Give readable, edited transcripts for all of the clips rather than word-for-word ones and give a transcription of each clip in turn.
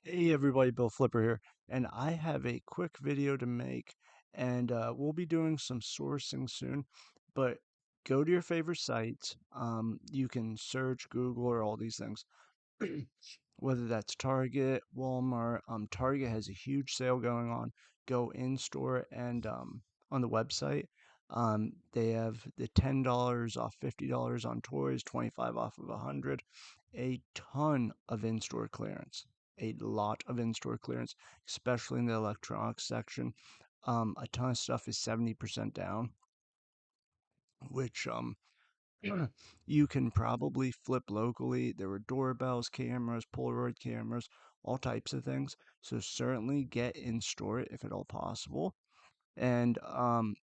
Hey everybody, Bill Flipper here, and I have a quick video to make, and we'll be doing some sourcing soon, but go to your favorite sites. You can search Google or all these things, whether that's Target, Walmart. Target has a huge sale going on. Go in store and on the website. They have the $10 off $50 on toys, 25 off of 100. A ton of in-store clearance. A lot of in-store clearance, especially in the electronics section. A ton of stuff is 70% down, which you can probably flip locally. There were doorbells, cameras, Polaroid cameras, all types of things. So certainly get in store if at all possible. And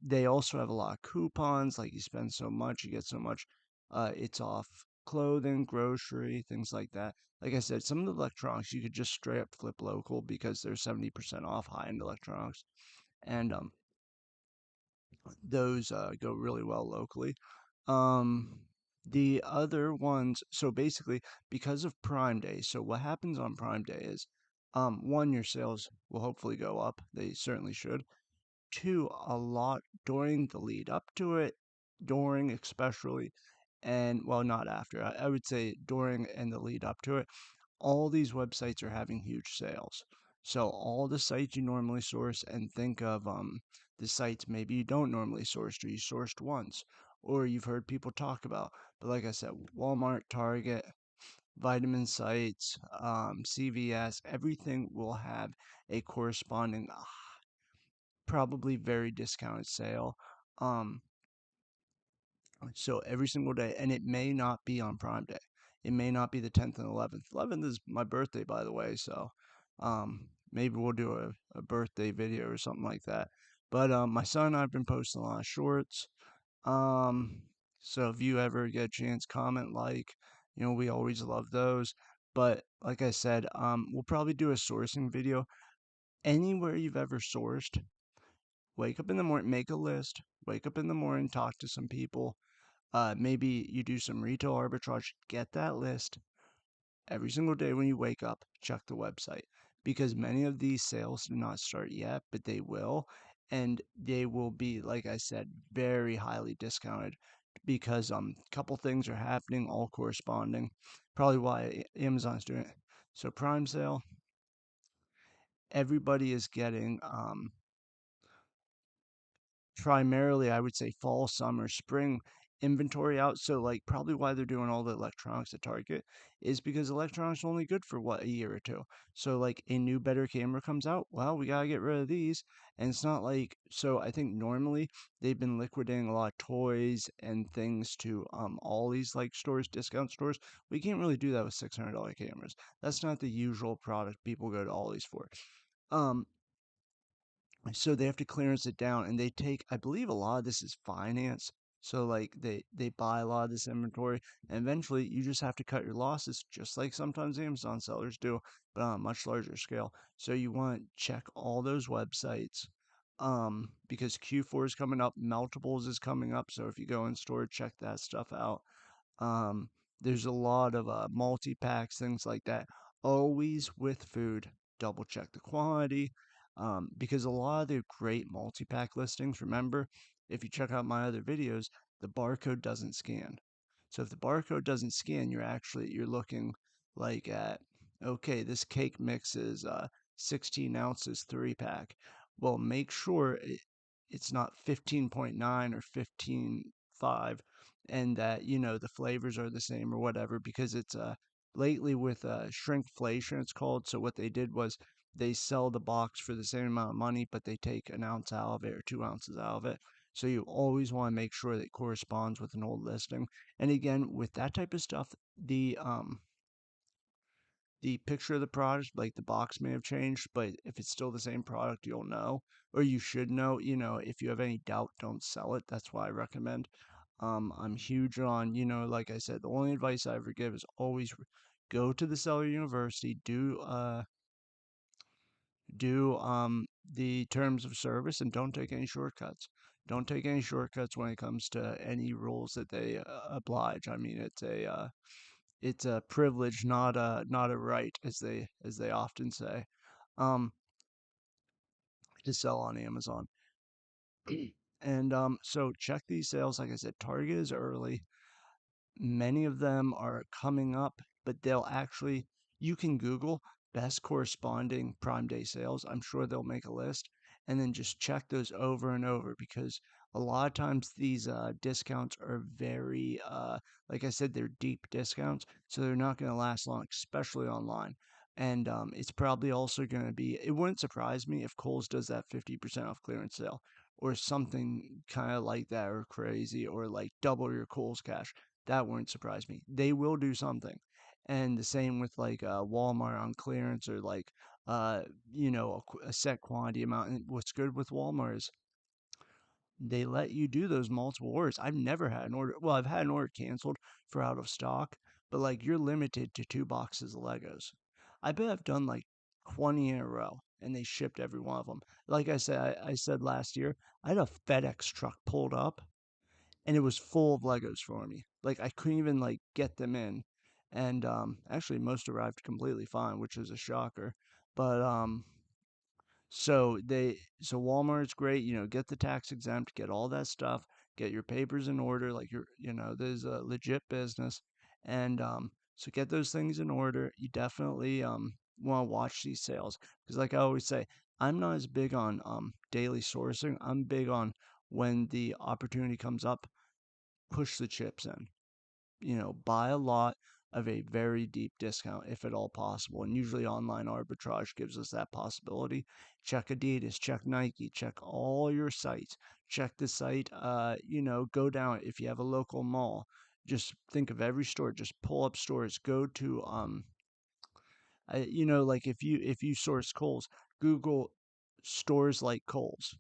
they also have a lot of coupons, like you spend so much, you get so much. It's off clothing, grocery, things like that. Like I said, some of the electronics you could just straight up flip local because they're 70% off high-end electronics. And those go really well locally. Um, the other ones, so basically, because of Prime Day, so what happens on Prime Day is, one, your sales will hopefully go up. They certainly should. Two, a lot during the lead up to it, during especially, and well, not after. I would say during and the lead up to it, all these websites are having huge sales. So all the sites you normally source and think of the sites maybe you don't normally source or you sourced once or you've heard people talk about. But like I said, Walmart, Target, vitamin sites, CVS, everything will have a corresponding, probably very discounted sale. Um, so every single day, and it may not be on Prime Day. It may not be the 10th and 11th. 11th is my birthday, by the way, so maybe we'll do a birthday video or something like that. But my son and I have been posting a lot of shorts. Um, so if you ever get a chance, comment, like, we always love those. But like I said, we'll probably do a sourcing video. Anywhere you've ever sourced, wake up in the morning, make a list, wake up in the morning, talk to some people. Maybe you do some retail arbitrage, get that list every single day when you wake up, check the website because many of these sales do not start yet, but they will. And they will be, like I said, very highly discounted because couple things are happening, all corresponding. Probably why Amazon's doing it. So Prime sale, everybody is getting primarily, I would say fall, summer, spring inventory out. So, like, probably why they're doing all the electronics at Target is because electronics are only good for what, a year or two. So, like, a new, better camera comes out. Well, we gotta get rid of these. And it's not like, so I think normally they've been liquidating a lot of toys and things to all these like stores, discount stores. We can't really do that with $600 cameras. That's not the usual product people go to all these for. Um, so they have to clearance it down and they take, I believe a lot of this is finance. So like they buy a lot of this inventory and eventually you just have to cut your losses just like sometimes Amazon sellers do, but on a much larger scale. So you want to check all those websites because Q4 is coming up, Meltables is coming up. So if you go in store, check that stuff out. Um, there's a lot of multi-packs, things like that. Always with food, double check the quantity because a lot of the great multi-pack listings, remember, if you check out my other videos, the barcode doesn't scan. So if the barcode doesn't scan, you're looking like at, okay, this cake mix is 16 ounces 3 pack. Well, make sure it's not 15.9 or 15.5 and that the flavors are the same or whatever because it's lately with shrinkflation it's called. So what they did was they sell the box for the same amount of money, but they take an ounce out of it or 2 ounces out of it. So you always want to make sure that it corresponds with an old listing. And again, with that type of stuff, the picture of the product, like the box may have changed, but if it's still the same product, you'll know, or you should know. If you have any doubt, don't sell it. That's why I recommend. I'm huge on, like I said, the only advice I ever give is always go to the seller university, do the terms of service, and don't take any shortcuts. Don't take any shortcuts when it comes to any rules that they oblige. I mean, it's a privilege, not a right, as they often say. Um, to sell on Amazon. And so check these sales. Like I said, Target is early. Many of them are coming up, but they'll actually, you can Google best corresponding Prime Day sales. I'm sure they'll make a list and then just check those over and over because a lot of times these discounts are very, like I said, they're deep discounts. So they're not going to last long, especially online. And it's probably also going to be, it wouldn't surprise me if Kohl's does that 50% off clearance sale or something kind of like that or crazy or like double your Kohl's cash. That wouldn't surprise me. They will do something. And the same with like Walmart on clearance or like uh a set quantity amount. And what's good with Walmart is they let you do those multiple orders. I've never had an order. Well, I've had an order canceled for out of stock, but like you're limited to 2 boxes of Legos. I bet I've done like 20 in a row, and they shipped every one of them. Like I said last year, I had a FedEx truck pulled up and it was full of Legos for me. Like I couldn't even like get them in. And actually most arrived completely fine, which is a shocker. But so Walmart's great, get the tax exempt, get all that stuff, get your papers in order, like there's a legit business. And so get those things in order. You definitely want to watch these sales because like I always say, I'm not as big on daily sourcing. I'm big on when the opportunity comes up, push the chips in. Buy a lot of a very deep discount if at all possible. And usually online arbitrage gives us that possibility. Check Adidas, check Nike, check all your sites. Check the site, go down if you have a local mall. Just think of every store, just pull up stores, go to like if you source Kohl's, Google stores like Kohl's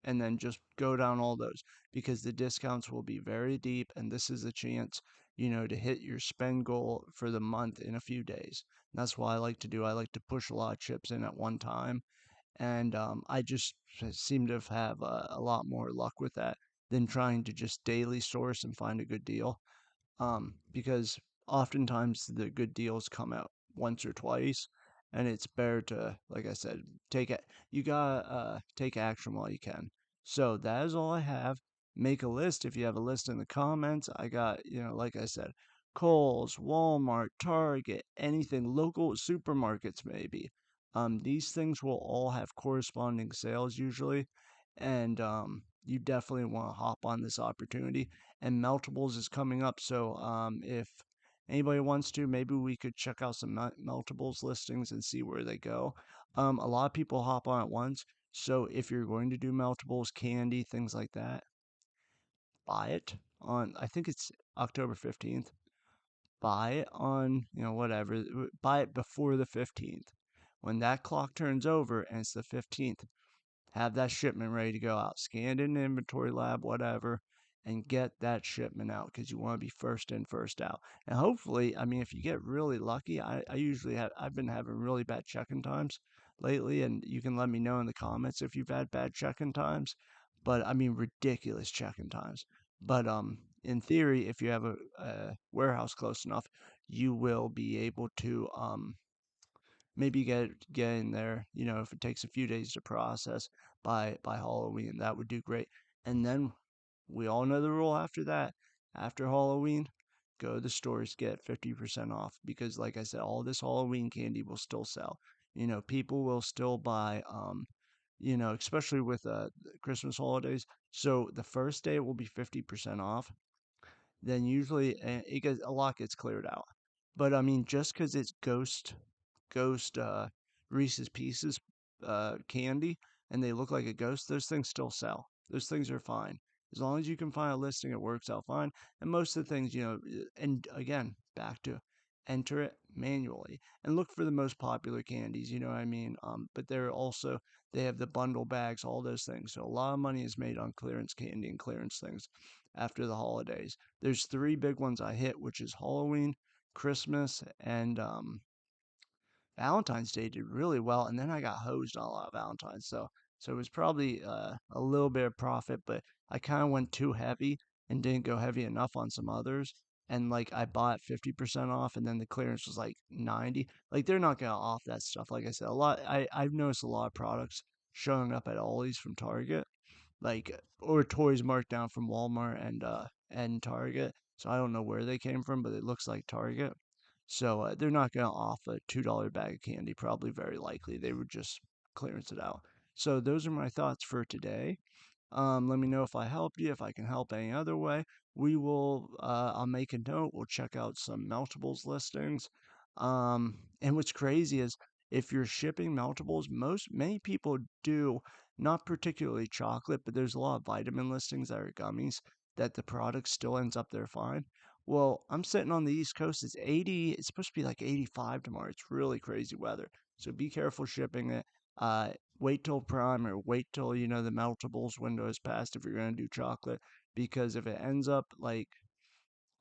and then just go down all those because the discounts will be very deep and this is a chance to hit your spend goal for the month in a few days. And that's what I like to do. I like to push a lot of chips in at one time, and I just seem to have a lot more luck with that than trying to just daily source and find a good deal, because oftentimes the good deals come out once or twice, and it's better to, like I said, take it. You gotta take action while you can. So that is all I have. Make a list if you have a list in the comments. I got, like I said, Kohl's, Walmart, Target, anything, local supermarkets maybe. These things will all have corresponding sales usually, and you definitely want to hop on this opportunity. And Meltables is coming up. So if anybody wants to, maybe we could check out some Meltables listings and see where they go. A lot of people hop on at once. So if you're going to do Meltables, candy, things like that, buy it on, I think it's October 15th. Buy it on, whatever, buy it before the 15th. When that clock turns over and it's the 15th, have that shipment ready to go out. Scan it in the inventory lab, whatever, and get that shipment out because you want to be first in, first out. And hopefully, I mean, if you get really lucky, I've been having really bad check-in times lately, and you can let me know in the comments if you've had bad check-in times. But I mean, ridiculous check-in times. But in theory, if you have a warehouse close enough, you will be able to maybe get in there. If it takes a few days to process by Halloween, that would do great. And then we all know the rule after that. After Halloween, go to the stores, get 50% off because, like I said, all this Halloween candy will still sell. People will still buy. Especially with Christmas holidays. So the first day it will be 50% off, then usually it gets a lot gets cleared out. But I mean, just because it's ghost Reese's Pieces candy and they look like a ghost, those things still sell. Those things are fine as long as you can find a listing. It works out fine. And most of the things, and again, back to enter it manually and look for the most popular candies. You know what I mean? But they have the bundle bags, all those things. So a lot of money is made on clearance candy and clearance things after the holidays. There's three big ones I hit, which is Halloween, Christmas, and Valentine's Day did really well, and then I got hosed on a lot of Valentine's. So it was probably a little bit of profit, but I kind of went too heavy and didn't go heavy enough on some others. and like I bought 50% off, and then the clearance was like 90. Like they're not gonna off that stuff. Like I said, a lot. I've noticed a lot of products showing up at Ollie's from Target, like or toys marked down from Walmart and Target. So I don't know where they came from, but it looks like Target. So they're not going to off a $2 bag of candy. Probably very likely they would just clearance it out. So those are my thoughts for today. Let me know if I helped you, if I can help any other way. I'll make a note. We'll check out some meltables listings. And what's crazy is if you're shipping meltables, many people do, not particularly chocolate, but there's a lot of vitamin listings that are gummies that the product still ends up there fine. Well, I'm sitting on the East Coast. It's 80, it's supposed to be like 85 tomorrow. It's really crazy weather. So be careful shipping it. Uh, Wait till prime or wait till the meltables window is passed if you're going to do chocolate, because if it ends up like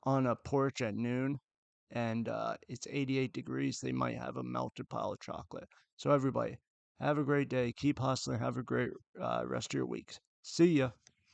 on a porch at noon and it's 88 degrees, they might have a melted pile of chocolate. So everybody, have a great day, keep hustling, have a great rest of your weeks. See ya.